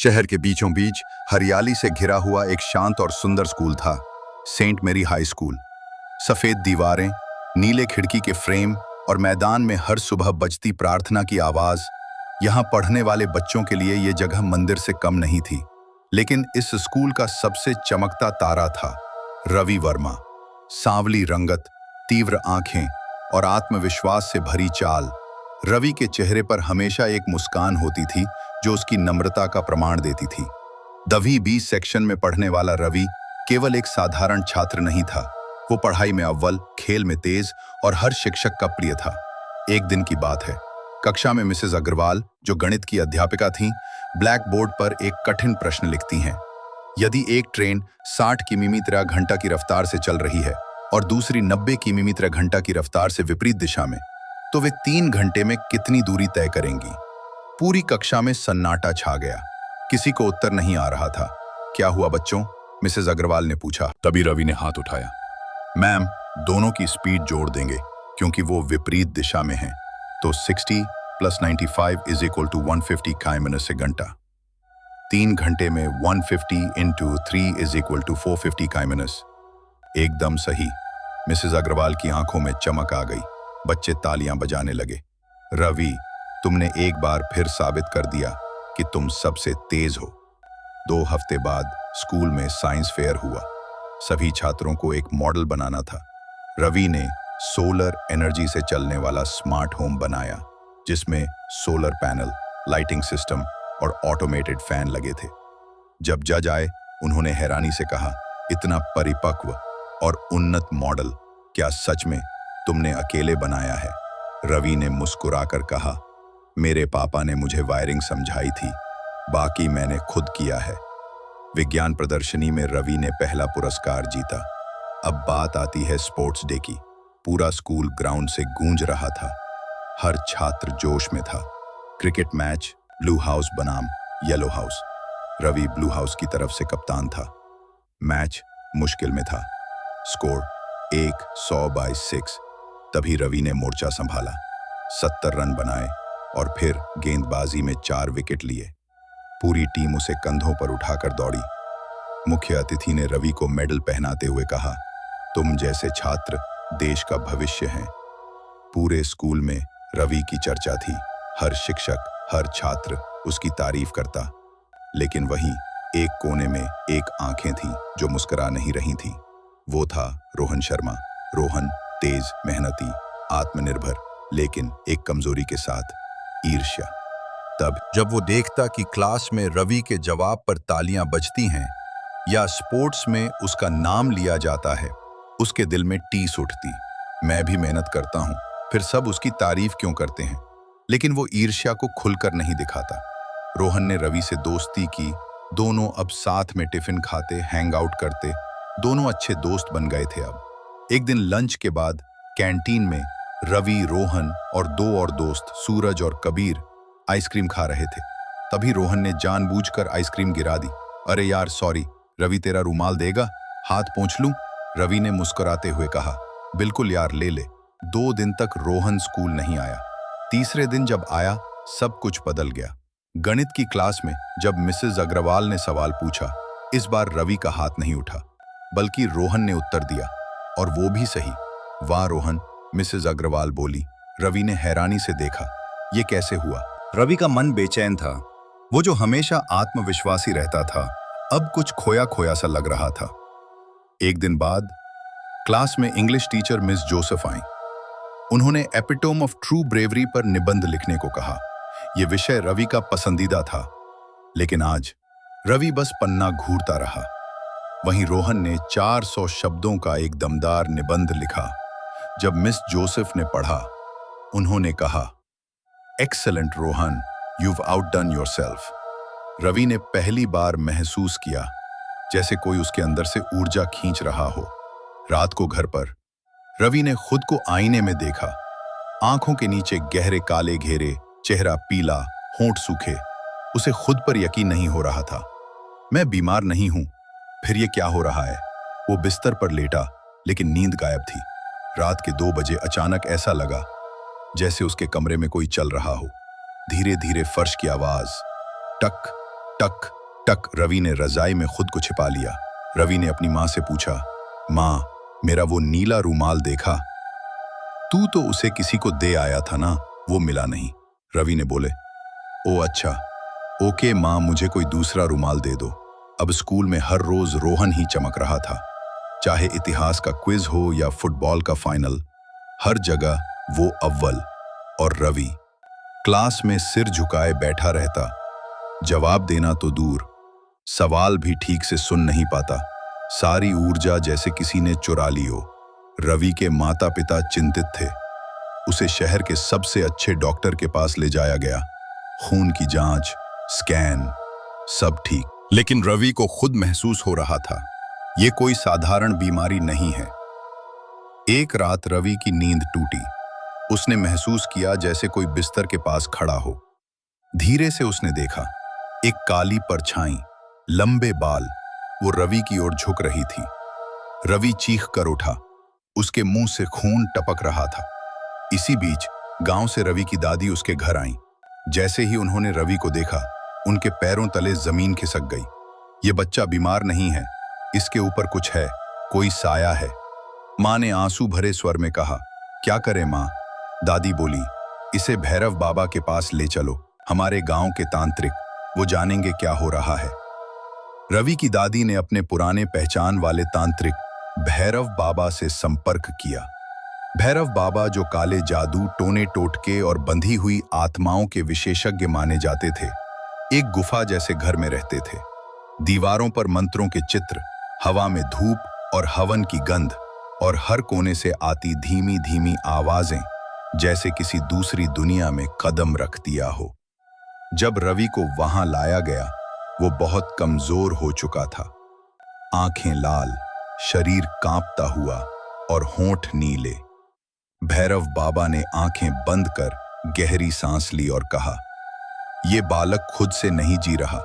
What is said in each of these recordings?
शहर के बीचों बीच हरियाली से घिरा हुआ एक शांत और सुंदर स्कूल था, सेंट मेरी हाई स्कूल। सफेद दीवारें, नीले खिड़की के फ्रेम और मैदान में हर सुबह बजती प्रार्थना की आवाज। यहाँ पढ़ने वाले बच्चों के लिए ये जगह मंदिर से कम नहीं थी। लेकिन इस स्कूल का सबसे चमकता तारा था रवि वर्मा। सांवली रंगत, तीव्र आंखें और आत्मविश्वास से भरी चाल। रवि के चेहरे पर हमेशा एक मुस्कान होती थी जो उसकी नम्रता का प्रमाण देती थी। 10वीं बी सेक्शन में पढ़ने वाला रवि केवल एक साधारण छात्र नहीं था। वो पढ़ाई में अव्वल, खेल में तेज और हर शिक्षक का प्रिय था। एक दिन की बात है, कक्षा में मिसेस अग्रवाल, जो गणित की अध्यापिका थीं, ब्लैक बोर्ड पर एक कठिन प्रश्न लिखती हैं। यदि एक ट्रेन 60 किमी/घंटा की रफ्तार से चल रही है और दूसरी 90 किमी/घंटा की रफ्तार से विपरीत दिशा में, तो वे 3 घंटे में कितनी दूरी तय करेंगी? पूरी कक्षा में सन्नाटा छा गया। किसी को उत्तर नहीं आ रहा था। क्या हुआ बच्चों? मिसेस अग्रवाल ने पूछा। तभी रवि ने हाथ उठाया। मैम, दोनों की स्पीड जोड़ देंगे क्योंकि वो विपरीत दिशा में हैं। तो 60 + 95 = 150 किमी/घंटा। 3 घंटे में 150 × 3 = 450 किमी। एकदम सही। मिसेस अग्रवाल की आंखों में चमक आ गई। बच्चे तालियां बजाने लगे। रवि, तुमने एक बार फिर साबित कर दिया कि तुम सबसे तेज हो। 2 हफ्ते बाद स्कूल में साइंस फेयर हुआ। सभी छात्रों को एक मॉडल बनाना था। रवि ने सोलर एनर्जी से चलने वाला स्मार्ट होम बनाया, जिसमें सोलर पैनल, लाइटिंग सिस्टम और ऑटोमेटेड फैन लगे थे। जब जज आए, उन्होंने हैरानी से कहा, इतना परिपक्व और उन्नत मॉडल क्या सच में तुमने अकेले बनाया है? रवि ने मुस्कुराकर कहा, मेरे पापा ने मुझे वायरिंग समझाई थी, बाकी मैंने खुद किया है। विज्ञान प्रदर्शनी में रवि ने पहला पुरस्कार जीता। अब बात आती है स्पोर्ट्स डे की। पूरा स्कूल ग्राउंड से गूंज रहा था। हर छात्र जोश में था। क्रिकेट मैच, ब्लू हाउस बनाम yellow house. Ravi blue house की तरफ से कप्तान था। मैच मुश्किल में था। स्कोर 100/6। तभी रवि ने मोर्चा संभाला, 70 रन बनाए और फिर गेंदबाजी में 4 विकेट लिए। पूरी टीम उसे कंधों पर उठाकर दौड़ी। मुख्य अतिथि ने रवि को मेडल पहनाते हुए कहा, तुम जैसे छात्र देश का भविष्य हैं। पूरे स्कूल में रवि की चर्चा थी। हर शिक्षक, हर छात्र उसकी तारीफ करता। लेकिन वहीं एक कोने में एक आंखें थीं जो मुस्कुरा नहीं रही थीं। वो था रोहन शर्मा। रोहन तेज, मेहनती, आत्मनिर्भर, लेकिन एक कमजोरी के साथ, ईर्ष्या। तब जब वो देखता कि क्लास में रवि के जवाब पर तालियां बजती हैं या स्पोर्ट्स में उसका नाम लिया जाता है, उसके दिल में टीस उठती। मैं भी मेहनत करता हूं, फिर सब उसकी तारीफ क्यों करते हैं? लेकिन वो ईर्ष्या को खुलकर नहीं दिखाता। रोहन ने रवि से दोस्ती की। दोनों अब साथ में टिफिन खाते, हैंग आउट करते। दोनों अच्छे दोस्त बन गए थे। अब एक दिन लंच के बाद कैंटीन में रवि, रोहन और 2 और दोस्त, सूरज और कबीर, आइसक्रीम खा रहे थे। तभी रोहन ने जानबूझकर आइसक्रीम गिरा दी। अरे यार सॉरी, रवि तेरा रुमाल देगा? हाथ पोंछ लूं? रवि ने मुस्कुराते हुए कहा, बिल्कुल यार, ले ले। 2 दिन तक रोहन स्कूल नहीं आया। तीसरे दिन जब आया, सब कुछ बदल गया। गणित की क्लास में जब मिसेस अग्रवाल ने सवाल पूछा, इस बार रवि का हाथ नहीं उठा, बल्कि रोहन ने उत्तर दिया, और वो भी सही। वाह रोहन, मिसेस अग्रवाल बोली। रवि ने हैरानी से देखा, ये कैसे हुआ? रवि का मन बेचैन था। वो जो हमेशा आत्मविश्वासी रहता था, अब कुछ खोया खोया सा लग रहा था। एक दिन बाद क्लास में इंग्लिश टीचर मिस जोसेफ आईं। उन्होंने एपिटोम ऑफ ट्रू ब्रेवरी पर निबंध लिखने को कहा। यह विषय रवि का पसंदीदा था। लेकिन आज रवि बस पन्ना घूरता रहा। वहीं रोहन ने 400 शब्दों का एक दमदार निबंध लिखा। जब मिस जोसेफ ने पढ़ा, उन्होंने कहा, excellent Rohan, you've outdone yourself। Ravi ने पहली बार महसूस किया जैसे कोई उसके अंदर से ऊर्जा खींच रहा हो। रात को घर पर रवि ने खुद को आईने में देखा। आंखों के नीचे गहरे काले घेरे, चेहरा पीला, होंठ सूखे। उसे खुद पर यकीन नहीं हो रहा था। मैं बीमार नहीं हूं, फिर ये क्या हो रहा है? वो बिस्तर पर लेटा, लेकिन नींद गायब थी। रात के 2 बजे अचानक ऐसा लगा जैसे उसके कमरे में कोई चल रहा हो। धीरे धीरे फर्श की आवाज, टक टक टक रवि ने रजाई में खुद को छिपा लिया। रवि ने अपनी माँ से पूछा, माँ, मेरा वो नीला रूमाल देखा? तू तो उसे किसी को दे आया था ना, वो मिला नहीं। रवि ने बोले, ओ अच्छा, ओके माँ, मुझे कोई दूसरा रूमाल दे दो। अब स्कूल में हर रोज रोहन ही चमक रहा था। चाहे इतिहास का क्विज हो या फुटबॉल का फाइनल, हर जगह वो अव्वल। और रवि क्लास में सिर झुकाए बैठा रहता, जवाब देना तो दूर, सवाल भी ठीक से सुन नहीं पाता। सारी ऊर्जा जैसे किसी ने चुरा ली हो। रवि के माता पिता चिंतित थे। उसे शहर के सबसे अच्छे डॉक्टर के पास ले जाया गया। खून की जांच, स्कैन, सब ठीक, लेकिन रवि को खुद महसूस हो रहा था, ये कोई साधारण बीमारी नहीं है। एक रात रवि की नींद टूटी। उसने महसूस किया जैसे कोई बिस्तर के पास खड़ा हो। धीरे से उसने देखा, एक काली परछाई, लंबे बाल, वो रवि की ओर झुक रही थी। रवि चीख कर उठा, उसके मुंह से खून टपक रहा था। इसी बीच गांव से रवि की दादी उसके घर आईं। जैसे ही उन्होंने रवि को देखा, उनके पैरों तले जमीन खिसक गई। ये बच्चा बीमार नहीं है, इसके ऊपर कुछ है, कोई साया है। माँ ने आंसू भरे स्वर में कहा, क्या करें माँ? दादी बोली, इसे भैरव बाबा के पास ले चलो, हमारे गांव के तांत्रिक, वो जानेंगे क्या हो रहा है। रवि की दादी ने अपने पुराने पहचान वाले तांत्रिक भैरव बाबा से संपर्क किया। भैरव बाबा, जो काले जादू, टोने टोटके और बंधी हुई आत्माओं के विशेषज्ञ माने जाते थे, एक गुफा जैसे घर में रहते थे। दीवारों पर मंत्रों के चित्र, हवा में धूप और हवन की गंध, और हर कोने से आती धीमी धीमी आवाजें, जैसे किसी दूसरी दुनिया में कदम रख दिया हो। जब रवि को वहां लाया गया, वो बहुत कमजोर हो चुका था। आंखें लाल, शरीर कांपता हुआ और होंठ नीले। भैरव बाबा ने आंखें बंद कर गहरी सांस ली और कहा, ये बालक खुद से नहीं जी रहा,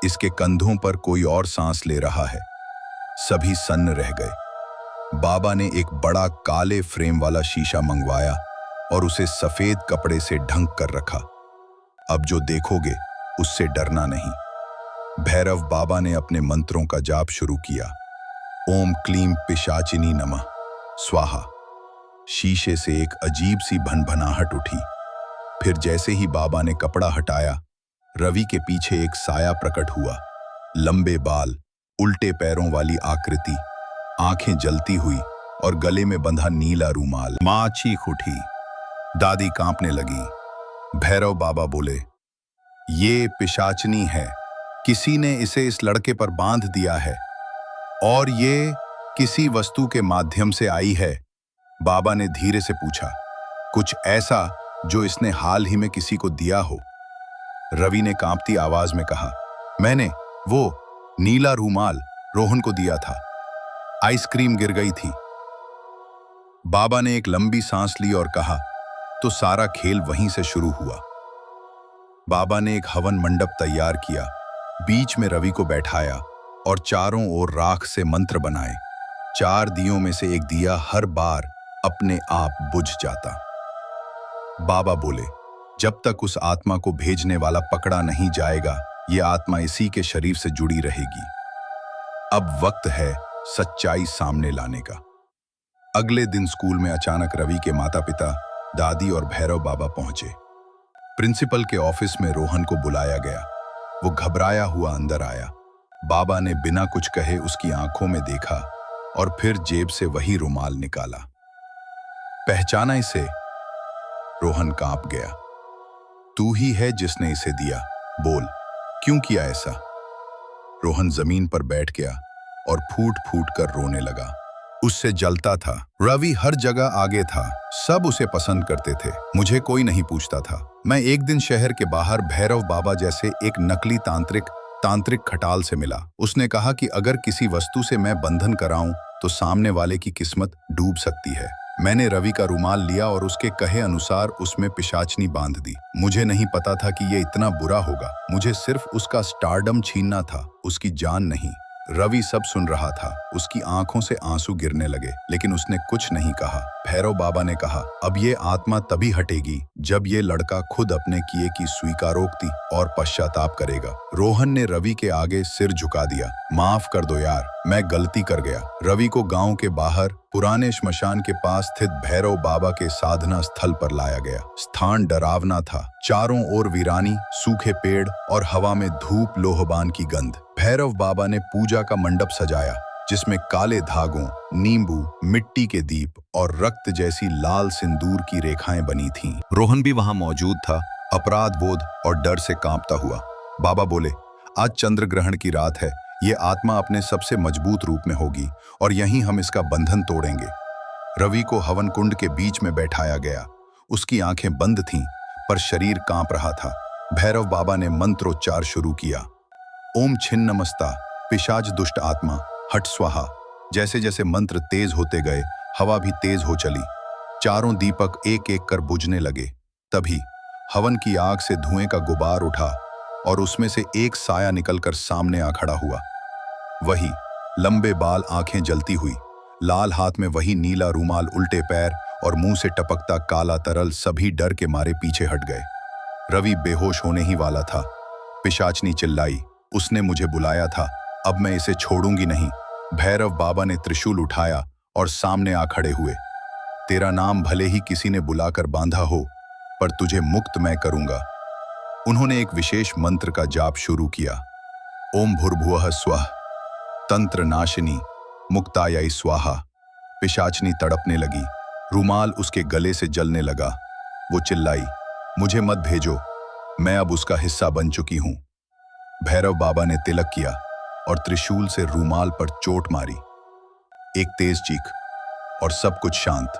इसके कंधों पर कोई और सांस ले रहा है। सभी सन्न रह गए। बाबा ने एक बड़ा काले फ्रेम वाला शीशा मंगवाया और उसे सफेद कपड़े से ढंक कर रखा। अब जो देखोगे उससे डरना नहीं। भैरव बाबा ने अपने मंत्रों का जाप शुरू किया। ओम क्लीम पिशाचिनी नमः स्वाहा। शीशे से एक अजीब सी भनभनाहट उठी। फिर जैसे ही बाबा ने कपड़ा हटाया, रवि के पीछे एक साया प्रकट हुआ। लंबे बाल, उल्टे पैरों वाली आकृति, आंखें जलती हुई और गले में बंधा नीला रूमाल। मां चीख उठी, दादी कांपने लगी। भैरव बाबा बोले, ये पिशाचनी है, किसी ने इसे इस लड़के पर बांध दिया है और ये किसी वस्तु के माध्यम से आई है। बाबा ने धीरे से पूछा, कुछ ऐसा जो इसने हाल ही में किसी को दिया हो? रवि ने कांपती आवाज में कहा, मैंने वो नीला रूमाल रोहन को दिया था। आइसक्रीम गिर गई थी। बाबा ने एक लंबी सांस ली और कहा, तो सारा खेल वहीं से शुरू हुआ। बाबा ने एक हवन मंडप तैयार किया, बीच में रवि को बैठाया और चारों ओर राख से मंत्र बनाए। 4 दियों में से एक दिया हर बार अपने आप बुझ जाता। बाबा बोले, जब तक उस आत्मा को भेजने वाला पकड़ा नहीं जाएगा, ये आत्मा इसी के शरीर से जुड़ी रहेगी। अब वक्त है सच्चाई सामने लाने का। अगले दिन स्कूल में अचानक रवि के माता पिता, दादी और भैरव बाबा पहुंचे। प्रिंसिपल के ऑफिस में रोहन को बुलाया गया। वो घबराया हुआ अंदर आया। बाबा ने बिना कुछ कहे उसकी आंखों में देखा और फिर जेब से वही रुमाल निकाला। पहचाना इसे? रोहन कांप गया। तू ही है जिसने इसे दिया, बोल, क्यों किया ऐसा? रोहन जमीन पर बैठ गया और फूट फूट कर रोने लगा। उससे जलता था। रवि हर जगह आगे था, सब उसे पसंद करते थे, मुझे कोई नहीं पूछता था। मैं एक दिन शहर के बाहर भैरव बाबा जैसे एक नकली तांत्रिक खटाल से मिला। उसने कहा कि अगर किसी वस्तु से मैं बंधन कराऊं तो सामने वाले की किस्मत डूब सकती है। मैंने रवि का रुमाल लिया और उसके कहे अनुसार उसमें पिशाचनी बांध दी। मुझे नहीं पता था कि यह इतना बुरा होगा। मुझे सिर्फ उसका स्टारडम छीनना था, उसकी जान नहीं। रवि सब सुन रहा था। उसकी आंखों से आंसू गिरने लगे, लेकिन उसने कुछ नहीं कहा। भैरव बाबा ने कहा, अब ये आत्मा तभी हटेगी जब ये लड़का खुद अपने किए की स्वीकारोक्ति और पश्चाताप करेगा। रोहन ने रवि के आगे सिर झुका दिया। माफ कर दो यार, मैं गलती कर गया। रवि को गांव के बाहर पुराने श्मशान के पास स्थित भैरव बाबा के साधना स्थल पर लाया गया। स्थान डरावना था। चारों ओर वीरानी, सूखे पेड़ और हवा में धूप लोहबान की गंध। भैरव बाबा ने पूजा का मंडप सजाया, जिसमें काले धागों, नींबू, मिट्टी के दीप और रक्त जैसी लाल सिंदूर की रेखाएं बनी थीं। रोहन भी वहां मौजूद था, अपराध बोध और डर से कांपता हुआ। बाबा बोले, आज चंद्र ग्रहण की रात है। ये आत्मा अपने सबसे मजबूत रूप में होगी और यहीं हम इसका बंधन तोड़ेंगे। रवि को हवन कुंड के बीच में बैठाया गया। उसकी आंखें बंद थीं, पर शरीर कांप रहा था। भैरव बाबा ने मंत्रोच्चार शुरू किया। ओम छिन्नमस्ता, पिशाच दुष्ट आत्मा, हट स्वाहा। जैसे जैसे मंत्र तेज होते गए, हवा भी तेज हो चली। चारों दीपक एक एक कर बुझने लगे। तभी हवन की आग से धुएं का गुबार उठा और उसमें से एक साया निकलकर सामने आ खड़ा हुआ। वही लंबे बाल, आंखें जलती हुई, लाल हाथ में वही नीला रूमाल, उल्टे पैर और मुंह से टपकता काला तरल। सभी डर के मारे पीछे हट गए। रवि बेहोश होने ही वाला था। पिशाचनी चिल्लाई, उसने मुझे बुलाया था, अब मैं इसे छोड़ूंगी नहीं। भैरव बाबा ने त्रिशूल उठाया और सामने आ खड़े हुए। तेरा नाम भले ही किसी ने बुलाकर बांधा हो, पर तुझे मुक्त मैं करूंगा। उन्होंने एक विशेष मंत्र का जाप शुरू किया। ओम भूर्भुवः स्वः, तंत्र नाशिनी मुक्तायै स्वाहा। पिशाचनी तड़पने लगी। रूमाल उसके गले से जलने लगा। वो चिल्लाई, मुझे मत भेजो, मैं अब उसका हिस्सा बन चुकी हूं। भैरव बाबा ने तिलक किया और त्रिशूल से रूमाल पर चोट मारी। एक तेज चीख और सब कुछ शांत।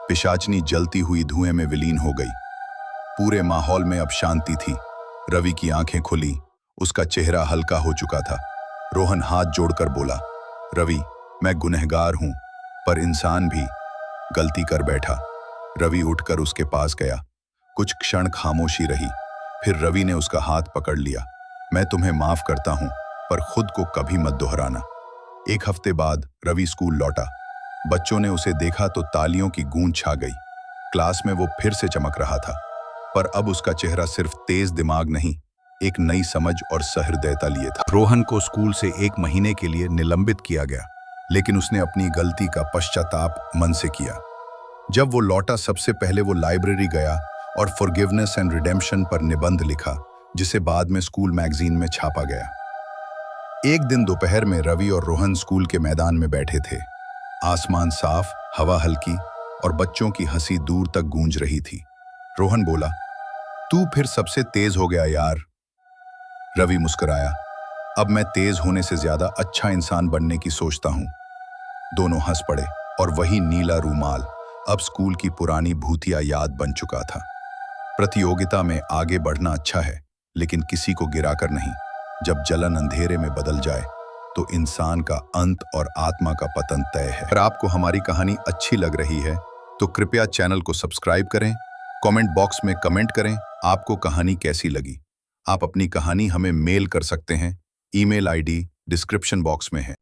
पिशाचनी जलती हुई धुएं में विलीन हो गई। पूरे माहौल में अब शांति थी। रवि की आंखें खुली, उसका चेहरा हल्का हो चुका था। रोहन हाथ जोड़कर बोला, रवि, मैं गुनहगार हूं, पर इंसान भी। गलती कर बैठा। रवि उठकर उसके पास गया। कुछ क्षण खामोशी रही, फिर रवि ने उसका हाथ पकड़ लिया। मैं तुम्हें माफ करता हूं, पर खुद को कभी मत दोहराना। एक हफ्ते बाद रवि स्कूल लौटा। बच्चों ने उसे देखा तो तालियों की गूंज छा गई। क्लास में वो फिर से चमक रहा था, पर अब उसका चेहरा सिर्फ तेज दिमाग नहीं, एक नई समझ और सहृदयता लिए था। रोहन को स्कूल से 1 महीने के लिए निलंबित किया गया, लेकिन उसने अपनी गलती का पश्चाताप मन से किया। जब वो लौटा, सबसे पहले वो लाइब्रेरी गया और फॉरगिवनेस एंड रिडेम्पशन पर निबंध लिखा, जिसे बाद में स्कूल मैगजीन में छापा गया। एक दिन दोपहर में रवि और रोहन स्कूल के मैदान में बैठे थे। आसमान साफ, हवा हल्की और बच्चों की हंसी दूर तक गूंज रही थी। रोहन बोला, तू फिर सबसे तेज हो गया यार। रवि मुस्कुराया, अब मैं तेज होने से ज्यादा अच्छा इंसान बनने की सोचता हूं। दोनों हंस पड़े और वही नीला रूमाल अब स्कूल की पुरानी भूतिया याद बन चुका था। प्रतियोगिता में आगे बढ़ना अच्छा है, लेकिन किसी को गिराकर नहीं। जब जलन अंधेरे में बदल जाए तो इंसान का अंत और आत्मा का पतन तय है। अगर आपको हमारी कहानी अच्छी लग रही है तो कृपया चैनल को सब्सक्राइब करें, कमेंट बॉक्स में कमेंट करें आपको कहानी कैसी लगी। आप अपनी कहानी हमें मेल कर सकते हैं। ईमेल आईडी डिस्क्रिप्शन बॉक्स में है।